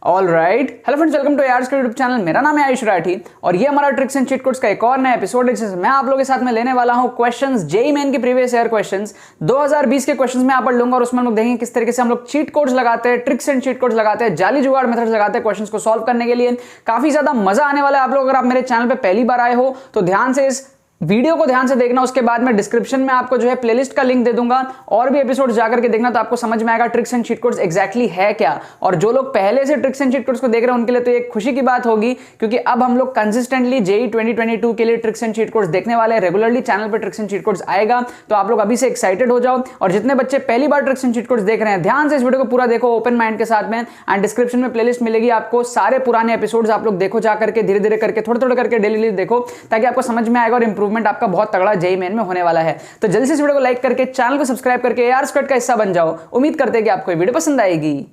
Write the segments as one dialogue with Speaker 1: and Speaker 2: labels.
Speaker 1: All right, hello friends, welcome to यार्स का YouTube channel. मेरा नाम है आयुष राठी और ये हमारा ट्रिक्स एंड चीट कोड्स का एक और नया एपिसोड है जिसमें मैं आप लोगों के साथ में लेने वाला हूं क्वेश्चंस, जेईई मेन के प्रीवियस ईयर क्वेश्चंस 2020 के क्वेश्चंस मैं यहाँ पर लूंगा और उसमें हम लोग देखेंगे किस तरीके से हम लोग चीट कोड्स लगाते हैं, ट्रिक्स एंड चीट कोड्स लगाते हैं, जाली जुगाड़ मेथड्स लगाते हैं क्वेश्चंस को सॉल्व करने के लिए। काफी ज्यादा मजा आने वाला है। आप लोग अगर आप मेरे चैनल पर पहली बार आए हो तो ध्यान से इस वीडियो को ध्यान से देखना। उसके बाद में डिस्क्रिप्शन में आपको जो है प्लेलिस्ट का लिंक दे दूंगा और भी एपिसोड जाकर के देखना, तो आपको समझ में आएगा tricks and cheat codes exactly है क्या। और जो लोग पहले से ट्रिक्स एंड चीट कोड्स को देख रहे हैं उनके लिए तो एक खुशी की बात होगी, क्योंकि अब हम लोग कंसिस्टेंटली जेईई 2022 के लिए ट्रिक्स एंड चीट कोड्स देखने वाले हैं। रेगुलरली चैनल पर ट्रिक्स एंड चीट कोड्स आएगा, तो आप लोग अभी से एक्साइटेड हो जाओ। और जितने बच्चे पहली बार ट्रिक्स एंड चीट कोड्स देख रहे हैं, ध्यान से इस वीडियो को पूरा देखो ओपन माइंड के साथ में। एंड डिस्क्रिप्शन में प्लेलिस्ट मिलेगी आपको, सारे पुराने एपिसोड्स आप लोग देखो जाकर के, धीरे धीरे करके, थोड़े थोड़े करके डेली देखो, ताकि आपको समझ में आएगा और इंप्रूवमेंट आपका बहुत तगड़ा जेईई मेन में होने वाला है। तो जल्दी से इस वीडियो को लाइक करके, चैनल को सब्सक्राइब करके यार स्क्वाड का हिस्सा बन जाओ। उम्मीद करते हैं कि आपको ये वीडियो पसंद आएगी।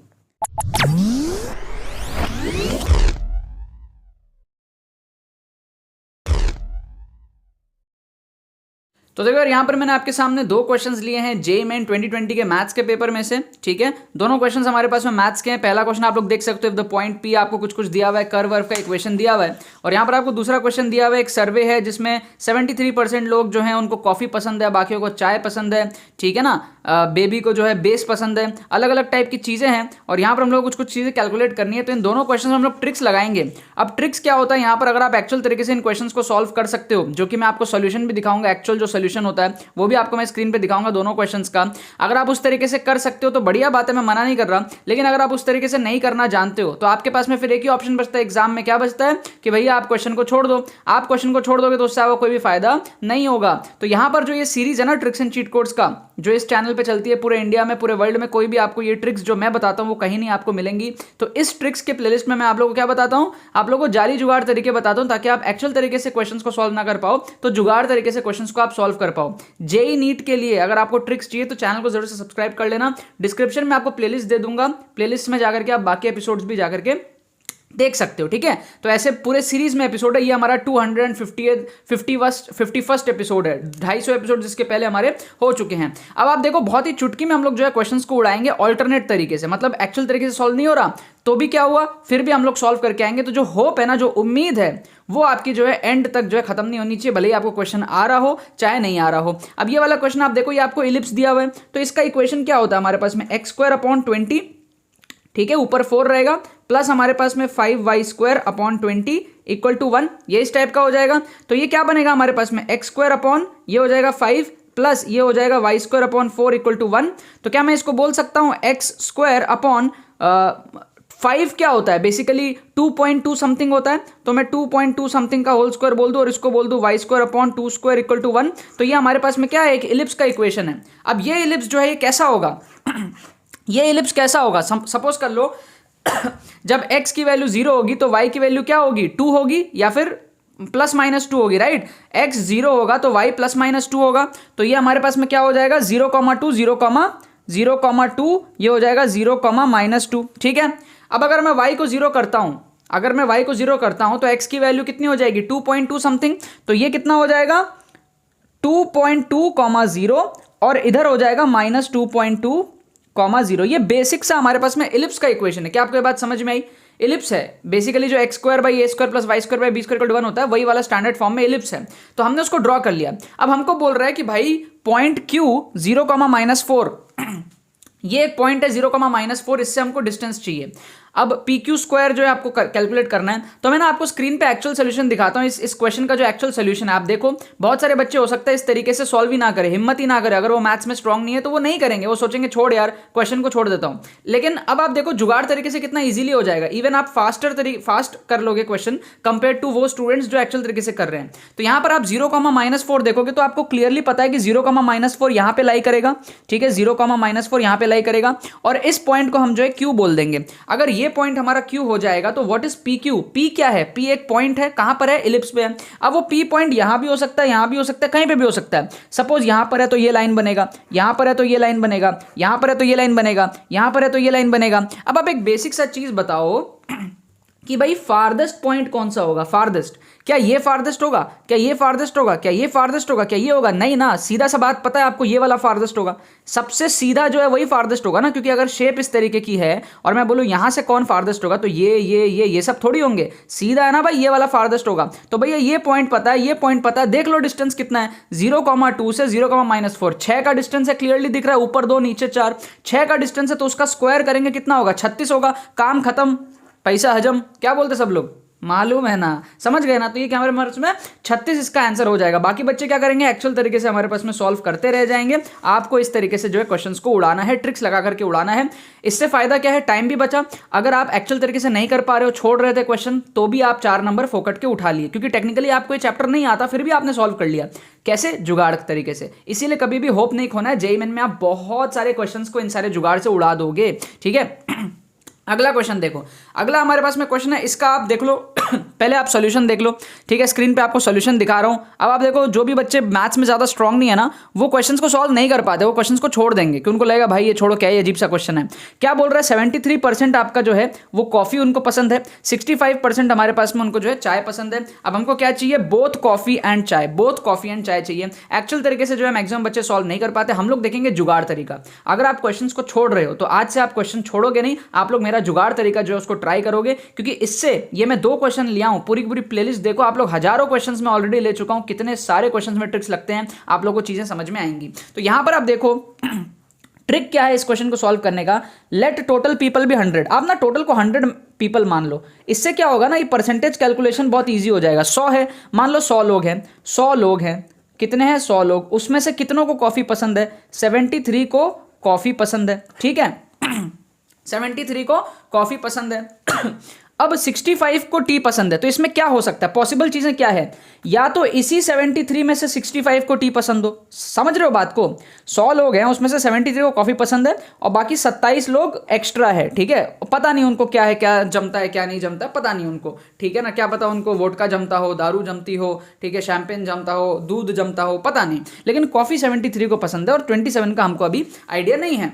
Speaker 1: तो देखो यार, यहाँ पर मैंने आपके सामने दो क्वेश्चंस लिए हैं जेईई मेन 2020 के मैथ्स के पेपर में से। ठीक है, दोनों क्वेश्चंस हमारे पास में मैथ्स के हैं। पहला क्वेश्चन आप लोग देख सकते हो, द पॉइंट पी आपको कुछ कुछ दिया हुआ है, कर्व वर्व का इक्वेशन दिया हुआ है। और यहाँ पर आपको दूसरा क्वेश्चन दिया हुआ है, एक सर्वे है जिसमें 73% लोग जो है उनको कॉफी पसंद है, बाकियों को चाय पसंद है। ठीक है ना, बेबी को जो है बेस पसंद है, अलग अलग टाइप की चीजें हैं। और यहाँ पर हम लोग कुछ कुछ चीजें कैलकुलेट करनी है, तो इन दोनों क्वेश्चन में हम लोग ट्रिक्स लगाएंगे। अब ट्रिक्स क्या होता है यहाँ पर, अगर आप एक्चुअल तरीके से इन क्वेश्चन को सॉल्व कर सकते हो, जो कि मैं आपको सोल्यूशन भी दिखाऊंगा, एक्चुअल जो सोल्यूशन होता है वो भी आपको मैं स्क्रीन पे दिखाऊंगा दोनों क्वेश्चंस का। अगर आप उस तरीके से कर सकते हो तो बढ़िया बात है, मैं मना नहीं कर रहा। लेकिन अगर आप उस तरीके से नहीं करना जानते हो तो आपके पास में फिर एक ही ऑप्शन बचता है एग्जाम में। क्या बचता है कि भैया आप क्वेश्चन को छोड़ दो। आप क्वेश्चन को छोड़ दोगे तो उससे आपको कोई भी फायदा नहीं होगा। तो यहां पर जो ये सीरीज है ना ट्रिक्स एंड चीट कोड्स का, जो इस चैनल पे चलती है पूरे इंडिया में, पूरे वर्ल्ड में, कोई भी आपको ये ट्रिक्स जो मैं बताता हूं वो कहीं नहीं आपको मिलेंगी। तो इस ट्रिक्स के प्लेलिस्ट में मैं आप लोगों को क्या बताता हूं, आप लोगों को जाली जुगाड़ तरीके बताता हूं, ताकि आप एक्चुअल तरीके से क्वेश्चंस को सॉल्व ना कर पाओ तो जुगाड़ तरीके से क्वेश्चंस को आप सॉल्व कर पाओ। जेईई नीट के लिए अगर आपको ट्रिक्स चाहिए तो चैनल को जरूर से सब्सक्राइब कर लेना। डिस्क्रिप्शन में आपको प्लेलिस्ट दे दूंगा, प्लेलिस्ट में जाकर के आप बाकी एपिसोड्स भी जाकर के देख सकते हो। ठीक है, तो ऐसे पूरे सीरीज में एपिसोड है। ये हमारा 251st एपिसोड है, 250 एपिसोड जिसके पहले हमारे हो चुके हैं। अब आप देखो, बहुत ही चुटकी में हम लोग जो है क्वेश्चंस को उड़ाएंगे ऑल्टरनेट तरीके से, मतलब एक्चुअल तरीके से सॉल्व नहीं हो रहा तो भी क्या हुआ, फिर भी हम लोग सॉल्व करके आएंगे। तो जो होप है ना, जो उम्मीद है, वो आपकी जो है एंड तक जो है खत्म नहीं होनी चाहिए, भले ही आपको क्वेश्चन आ रहा हो चाहे नहीं आ रहा हो। अब ये वाला क्वेश्चन आप देखो, ये आपको इलिप्स दिया हुआ है, तो इसका इक्वेशन क्या होता है हमारे पास में, x² ठीक है, ऊपर 4 रहेगा, प्लस हमारे पास में 5y² 20 = 1, ये इस टाइप का हो जाएगा। तो ये क्या बनेगा हमारे पास में, x² ये हो जाएगा 5 प्लस ये हो जाएगा y² 4 = 1। तो क्या मैं इसको बोल सकता हूं x² 5 क्या होता है, बेसिकली 2.2 समथिंग होता है, तो मैं 2.2 समथिंग का होल स्क्वायर बोल दूं और इसको बोल दूं y² 2² = 1। तो ये हमारे पास में क्या है, एक इलिप्स का इक्वेशन है। अब ये इलिप्स जो है ये कैसा होगा ये इलिप्स कैसा होगा, सपोज कर लो जब x की वैल्यू 0 होगी तो y की वैल्यू क्या होगी, 2 होगी या फिर +-2 होगी, राइट। x 0 होगा तो y +-2 होगा। तो ये हमारे पास में क्या हो जाएगा, 0,2 0,2 ये हो जाएगा 0,-2। ठीक है, अब अगर मैं y को 0 करता हूं, तो x की वैल्यू कितनी हो जाएगी, 2.2 समथिंग। तो ये कितना हो जाएगा 2.2, और इधर हो जाएगा -2.2, 0। ये बेसिक सा हमारे पास में इलिप्स का इक्वेशन है। क्या आपको ये बात समझ में आई? इलिप्स है बेसिकली जो x² a² + y² b² = 1 होता है, वही वाला स्टैंडर्ड फॉर्म में इलिप्स है। तो हमने उसको ड्रॉ कर लिया। अब हमको बोल रहा है कि भाई पॉइंट Q 0,-4 ये एक पॉइंट है 0,-4, इससे हमको डिस्टेंस चाहिए। अब PQ² जो है आपको कैलकुलेट करना है। तो मैं ना आपको स्क्रीन पे एक्चुअल सोल्यूशन दिखाता हूँ, इस क्वेश्चन का जो एक्चुअल सोल्यूशन है। आप देखो, बहुत सारे बच्चे हो सकता है इस तरीके से सॉल्व ही ना करें, हिम्मत ही ना करें। अगर वो मैथ्स में स्ट्रांग नहीं है तो वो नहीं करेंगे, वो सोचेंगे छोड़ यार क्वेश्चन को छोड़ देता हूँ। लेकिन अब आप देखो जुगाड़ तरीके से कितना ईजिली हो जाएगा। इवन आप फास्ट कर लोगे क्वेश्चन कंपेयर टू वो स्टूडेंट्स जो एक्चुअल तरीके से कर रहे हैं। तो यहाँ पर आप 0,-4 देखोगे तो आपको क्लियरली पता है कि 0,-4 यहाँ पे लाई करेगा। ठीक है, 0,-4 यहाँ पे लाई करेगा, और इस पॉइंट को हम जो है Q बोल देंगे। अगर ये पॉइंट हमारा Q हो जाएगा तो व्हाट इज PQ, P क्या है, P एक पॉइंट है, कहां पर है, इलिप्स पे है। अब वो P पॉइंट यहां भी हो सकता है, यहां भी हो सकता है, कहीं पे भी हो सकता है। सपोज यहां पर है तो ये लाइन बनेगा, यहां पर है तो ये लाइन बनेगा, यहां पर है तो ये लाइन बनेगा, यहां पर है तो ये लाइन बनेगा। अब आप एक बेसिक सा चीज बताओ कि भाई फारदेस्ट पॉइंट कौन सा होगा, फारदेस्ट, क्या ये फारदेस्ट होगा, क्या ये फारदेस्ट होगा, क्या ये फारदेस्ट होगा, क्या ये होगा, नहीं ना, सीधा सा बात पता है आपको, ये वाला फारदेस्ट होगा, सबसे सीधा जो है वही फारदेस्ट होगा ना, क्योंकि अगर शेप इस तरीके की है और मैं बोलूं यहां से कौन फारदेस्ट होगा तो ये सब थोड़ी होंगे, सीधा है ना भाई, ये वाला फारदेस्ट होगा। तो भैया ये पॉइंट पता है, ये पॉइंट पता है, देख लो डिस्टेंस कितना है, 0,2 से 0,-4, 6 का डिस्टेंस है, क्लियरली दिख रहा है, ऊपर 2 नीचे 4, 6 का डिस्टेंस है तो उसका स्क्वायर करेंगे कितना होगा, 36 होगा, काम खत्म, पैसा हजम, क्या बोलते सब लोग, मालूम है ना, समझ गए ना। तो ये क्या हमारे पास में 36 इसका आंसर हो जाएगा। बाकी बच्चे क्या करेंगे, एक्चुअल तरीके से हमारे पास में सॉल्व करते रह जाएंगे। आपको इस तरीके से जो है क्वेश्चंस को उड़ाना है, ट्रिक्स लगा करके उड़ाना है। इससे फायदा क्या है, टाइम भी बचा। अगर आप एक्चुअल तरीके से नहीं कर पा रहे हो, छोड़ रहे थे क्वेश्चन, तो भी आप 4 नंबर फोकट के उठा लिए, क्योंकि टेक्निकली आपको ये चैप्टर नहीं आता, फिर भी आपने सॉल्व कर लिया। कैसे, जुगाड़ तरीके से। इसीलिए कभी भी होप नहीं खोना है, जेईई मेन में आप बहुत सारे क्वेश्चंस को इन सारे जुगाड़ से उड़ा दोगे, ठीक है। अगला क्वेश्चन देखो, अगला हमारे पास में क्वेश्चन है, इसका आप देख लो पहले आप सॉल्यूशन देख लो, ठीक है। स्क्रीन पे आपको सॉल्यूशन दिखा रहा हूं। अब आप देखो, जो भी बच्चे मैथ्स में ज्यादा स्ट्रांग नहीं है ना, वो क्वेश्चंस को सॉल्व नहीं कर पाते, वो क्वेश्चंस को छोड़ देंगे, कि उनको लगेगा भाई ये छोड़ो, क्या ये अजीब सा क्वेश्चन है। क्या बोल रहा है, 73% आपका जो है वो कॉफी उनको पसंद है, 65% हमारे पास में उनको जो है चाय पसंद है। अब हमको क्या चाहिए, बोथ कॉफी एंड चाय, बोथ कॉफी एंड चाय चाहिए। एक्चुअल तरीके से जो है मैक्सिमम बच्चे सॉल्व नहीं कर पाते। हम लोग देखेंगे जुगाड़ तरीका। अगर आप क्वेश्चंस को छोड़ रहे हो तो आज से आप क्वेश्चन छोड़ोगे नहीं, आप लोग मेरा जुगाड़ तरीका जो है उसको ट्राई करोगे, क्योंकि इससे ये मैं 2 क्वेश्चन लिया हूं, पूरी पूरी प्लेलिस्ट देखो, आप लोग हजारों क्वेश्चंस में ऑलरेडी ले चुका हूं, कितने सारे क्वेश्चंस में ट्रिक्स लगते हैं, आप लोगों को चीजें समझ में आएंगी। तो यहां पर आप देखो ट्रिक क्या है इस क्वेश्चन को सॉल्व करने का, लेट टोटल पीपल भी 100। आप ना टोटल को 100 पीपल मान लो, इससे क्या होगा ना, ये परसेंटेज कैलकुलेशन बहुत ईजी हो जाएगा। 100 है, मान लो 100 लोग हैं, 100 लोग हैं, कितने हैं 100 लोग, उसमें से कितनों को कॉफी पसंद है, 73 को कॉफी पसंद है, ठीक है। 73 को कॉफी पसंद है। अब 65 को टी पसंद है, तो इसमें क्या हो सकता है, पॉसिबल चीजें क्या है, या तो इसी 73 में से 65 को टी पसंद हो, समझ रहे हो बात को, 100 लोग हैं उसमें से 73 को कॉफी पसंद है और बाकी 27 लोग एक्स्ट्रा है, ठीक है। पता नहीं उनको क्या है, क्या जमता है क्या नहीं जमता, पता नहीं उनको, ठीक है ना, क्या पता उनको वोडका जमता हो, दारू जमती हो, ठीक है, शैंपेन जमता हो, दूध जमता हो, पता नहीं, लेकिन कॉफी 73 को पसंद है और 27 का हमको अभी आइडिया नहीं है।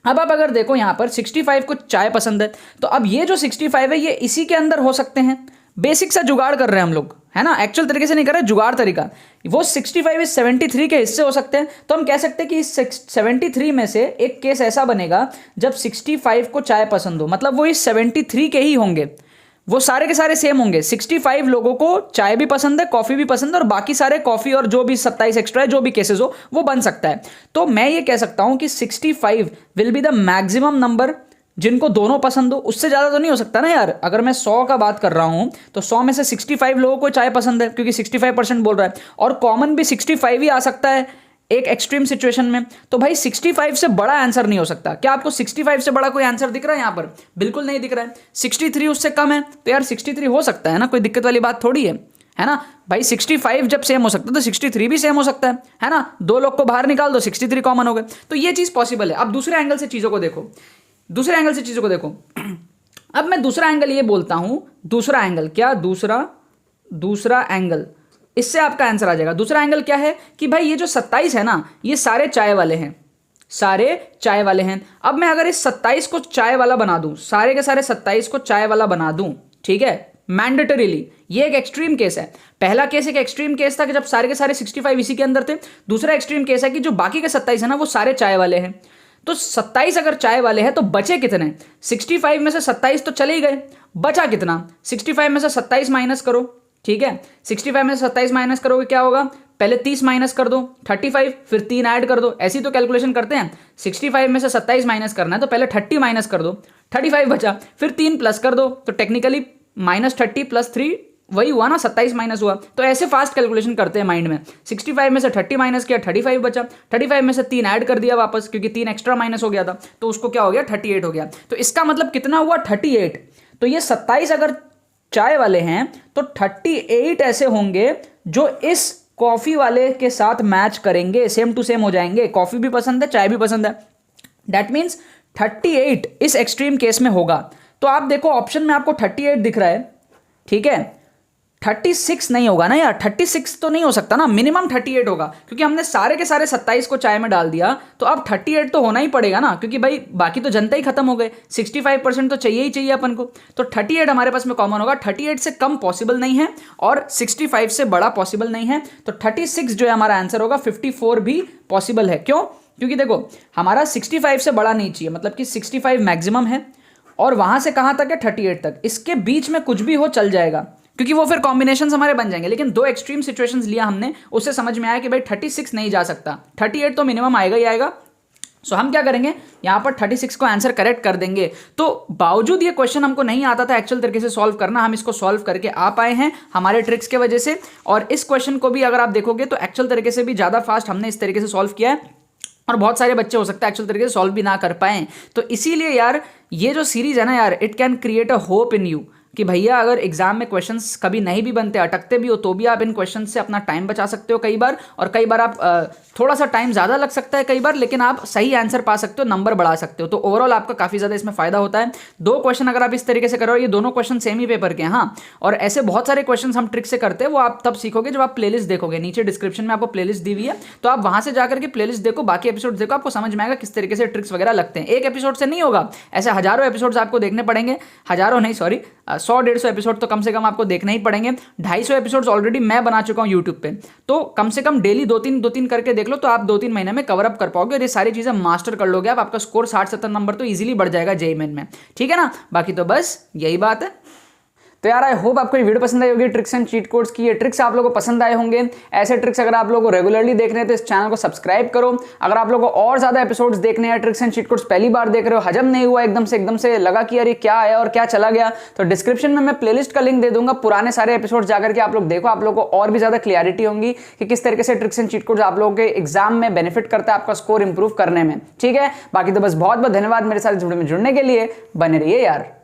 Speaker 1: अब आप अगर देखो यहां पर 65 को चाय पसंद है, तो अब ये जो 65 है ये इसी के अंदर हो सकते हैं। बेसिक सा जुगाड़ कर रहे हैं हम लोग, है ना, एक्चुअल तरीके से नहीं कर रहे, जुगाड़ तरीका। वो 65 इस 73 के हिस्से हो सकते हैं, तो हम कह सकते हैं कि इस 73 में से एक केस ऐसा बनेगा जब 65 को चाय पसंद हो, मतलब वो इस 73 के ही होंगे, वो सारे के सारे सेम होंगे। 65 लोगों को चाय भी पसंद है, कॉफी भी पसंद है, और बाकी सारे कॉफी और जो भी 27 एक्स्ट्रा है, जो भी केसेस हो वो बन सकता है। तो मैं ये कह सकता हूं कि 65 will be the maximum number जिनको दोनों पसंद हो। उससे ज्यादा तो नहीं हो सकता ना यार। अगर मैं 100 का बात कर रहा हूं तो 100 में से 65 लोगों को चाय पसंद है, क्योंकि 65% बोल रहा है, और कॉमन भी 65 ही आ सकता है एक एक्सट्रीम सिचुएशन में। तो भाई 65 से बड़ा आंसर नहीं हो सकता। क्या आपको 65 से बड़ा कोई आंसर दिख रहा है यहां पर? बिल्कुल नहीं दिख रहा है। 63 उससे कम है, तो यार 63 हो सकता है ना, कोई दिक्कत वाली बात थोड़ी है ना भाई। 65 जब सेम हो सकता है तो 63 भी सेम हो सकता है ना। 2 लोग को बाहर निकाल दो, 63 कॉमन हो गए, तो ये चीज पॉसिबल है। अब दूसरे एंगल से चीजों को देखो, दूसरे एंगल से चीजों को देखो। अब मैं दूसरा एंगल ये बोलता हूं, दूसरा एंगल क्या, दूसरा एंगल, इससे आपका आंसर आ जाएगा। दूसरा एंगल क्या है कि भाई ये जो 27 है ना, ये सारे चाय वाले हैं, सारे चाय वाले हैं। अब मैं अगर इस 27 को चाय वाला बना दूं, सारे के सारे 27 को चाय वाला बना दूं, ठीक है, मैंडेटरीली, ये एक एक्सट्रीम केस है। पहला केस एक एक्सट्रीम केस था कि जब सारे के सारे 65 इसी के अंदर थे। दूसरा एक्सट्रीम केस है कि जो बाकी के 27 है ना, वो सारे चाय वाले हैं। तो 27 अगर चाय वाले हैं तो बचे कितने? 65 में से 27 तो चले ही गए, बचा कितना? 65 में से 27 माइनस करो, ठीक है। 65 में से 27 माइनस करोगे क्या होगा? पहले 30 माइनस कर दो, 35, फिर 3 ऐड कर दो। ऐसी तो कैलकुलेशन करते हैं। 65 में से 27 माइनस करना है तो पहले 30 माइनस कर दो, 35 बचा, फिर 3 प्लस कर दो, तो टेक्निकली -30 + 3 वही हुआ ना, 27 माइनस हुआ। तो ऐसे फास्ट कैलकुलेशन करते हैं माइंड में। 65 में से 30 माइनस किया, 35 बचा, 35 में से 3 ऐड कर दिया वापस, क्योंकि 3 एक्स्ट्रा माइनस हो गया था, तो उसको क्या हो गया, 38 हो गया। तो इसका मतलब कितना हुआ, 38। तो ये 27 अगर चाय वाले हैं तो 38 ऐसे होंगे जो इस कॉफी वाले के साथ मैच करेंगे, सेम टू सेम हो जाएंगे। कॉफी भी पसंद है, चाय भी पसंद है, दैट मीन्स 38 इस एक्सट्रीम केस में होगा। तो आप देखो ऑप्शन में आपको 38 दिख रहा है, ठीक है। 36 नहीं होगा ना यार, 36 तो नहीं हो सकता ना, मिनिमम 38 होगा, क्योंकि हमने सारे के सारे 27 को चाय में डाल दिया, तो अब 38 तो होना ही पड़ेगा ना, क्योंकि भाई बाकी तो जनता ही खत्म हो गए, 65% तो चाहिए ही चाहिए अपन को, तो 38 हमारे पास में कॉमन होगा। 38 से कम पॉसिबल नहीं है और 65 से बड़ा पॉसिबल नहीं है, तो 36 जो है हमारा आंसर होगा। 54 भी पॉसिबल है, क्यों? क्योंकि देखो हमारा 65 से बड़ा नहीं चाहिए, मतलब कि 65 मैक्सिमम है और वहां से कहां तक है 38 तक, इसके बीच में कुछ भी हो चल जाएगा, क्योंकि वो फिर कॉम्बिनेशंस हमारे बन जाएंगे। लेकिन दो एक्सट्रीम सिचुएशंस लिया हमने, उससे समझ में आया कि भाई 36 नहीं जा सकता, 38 तो मिनिमम आएगा ही आएगा। सो हम क्या करेंगे, यहां पर 36 को आंसर करेक्ट कर देंगे। तो बावजूद ये क्वेश्चन हमको नहीं आता था एक्चुअल तरीके से सॉल्व करना, हम इसको सॉल्व करके आ पाए हैं हमारे ट्रिक्स के वजह से। और इस क्वेश्चन को भी अगर आप देखोगे तो एक्चुअल तरीके से भी ज़्यादा फास्ट हमने इस तरीके से सॉल्व किया है, और बहुत सारे बच्चे हो सकता है एक्चुअल तरीके से सॉल्व भी ना कर पाएं। तो इसीलिए यार ये जो सीरीज है ना यार, it can create a hope in you कि भैया अगर एग्जाम में क्वेश्चंस कभी नहीं भी बनते, अटकते भी हो, तो भी आप इन क्वेश्चंस से अपना टाइम बचा सकते हो कई बार, और कई बार आप थोड़ा सा टाइम ज़्यादा लग सकता है कई बार, लेकिन आप सही आंसर पा सकते हो, नंबर बढ़ा सकते हो। तो ओवरऑल आपका काफ़ी ज़्यादा इसमें फायदा होता है। दो क्वेश्चन अगर आप इस तरीके से करो, ये दोनों क्वेश्चन सेम ही पेपर के हैं, हाँ, और ऐसे बहुत सारे क्वेश्चन हम ट्रिक से करते हैं, वो आप तब सीखोगे जब आप प्लेलिस्ट देखोगे। नीचे डिस्क्रिप्शन में आपको प्लेलिस्ट दी हुई है, तो आप वहां से जाकर के प्लेलिस्ट देखो, बाकी एपिसोड देखो, आपको समझ में आएगा किस तरीके से ट्रिक्स वगैरह लगते हैं। एक एपिसोड से नहीं होगा, ऐसे हजारों एपिसोड्स आपको देखने पड़ेंगे, हजारों नहीं सॉरी 100-150 एपिसोड तो कम से कम आपको देखने ही पड़ेंगे। 250 एपिसोड्स ऑलरेडी मैं बना चुका हूँ यूट्यूब पे, तो कम से कम डेली 2-3 करके देख लो, तो आप 2-3 महीने में कवर अप कर पाओगे और ये सारी चीजें मास्टर कर लोगे आप। आपका स्कोर 60-70 नंबर तो इजीली बढ़ जाएगा जेईई मेन में, ठीक है ना। बाकी तो बस यही बात है। तो यार आई होप आपको ये वीडियो पसंद आई होगी, ट्रिक्स एंड चीट कोड्स की। ये ट्रिक्स आप लोगों को पसंद आए होंगे। ऐसे ट्रिक्स अगर आप लोगों को रेगुलरली देखने हैं तो इस चैनल को सब्सक्राइब करो। अगर आप लोगों को और ज्यादा एपिसोड्स देखने हैं, ट्रिक्स एंड चीट कोड्स पहली बार देख रहे हो, हजम नहीं हुआ एकदम से लगा कि यार ये क्या आया और क्या चला गया, तो डिस्क्रिप्शन में मैं प्लेलिस्ट का लिंक दे दूंगा, पुराने सारे एपिसोड जाकर के आप लोग देखो, आप लोगों को और भी ज्यादा क्लियरिटी होगी कि किस तरीके से ट्रिक्स एंड चीट कोड्स आप लोगों के एग्जाम में बेनिफिट करता है, आपका स्कोर इंप्रूव करने में, ठीक है। बाकी तो बस बहुत बहुत धन्यवाद मेरे साथ इस वीडियो में जुड़ने के लिए, बने रहिए यार।